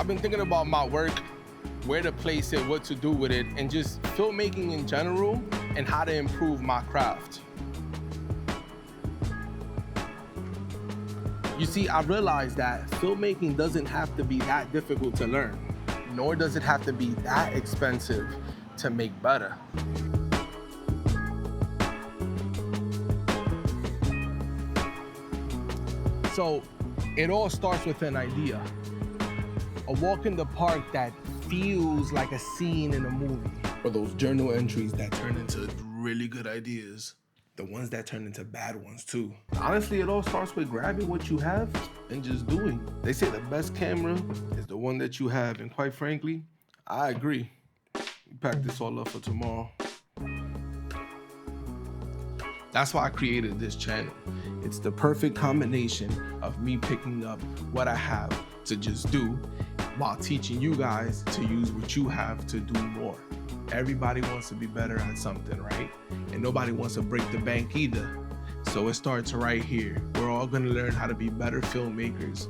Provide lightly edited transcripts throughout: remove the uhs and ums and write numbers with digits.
been thinking about my work, where to place it, what to do with it, and just filmmaking in general and how to improve my craft. You see, I realized that filmmaking doesn't have to be that difficult to learn, nor does it have to be that expensive to make better. So it all starts with an idea. A walk in the park that feels like a scene in a movie. Or those journal entries that turn into really good ideas. The ones that turn into bad ones too. Honestly, it all starts with grabbing what you have and just doing. They say the best camera is the one that you have, and quite frankly, I agree. We pack this all up for tomorrow. That's why I created this channel. It's the perfect combination of me picking up what I have to just do while teaching you guys to use what you have to do more. Everybody wants to be better at something, right? And nobody wants to break the bank either. So it starts right here. We're all gonna learn how to be better filmmakers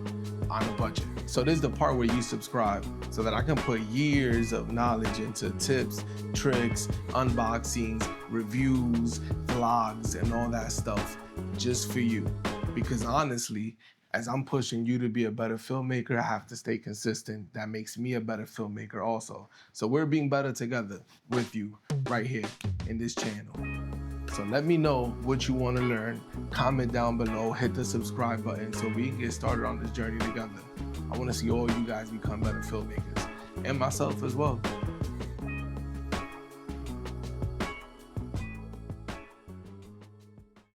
on a budget. So this is the part where you subscribe so that I can put years of knowledge into tips, tricks, unboxings, reviews, vlogs, and all that stuff just for you. Because honestly, as I'm pushing you to be a better filmmaker, I have to stay consistent. That makes me a better filmmaker also. So we're being better together with you right here in this channel. So let me know what you want to learn. Comment down below, hit the subscribe button so we can get started on this journey together. I want to see all you guys become better filmmakers, and myself as well.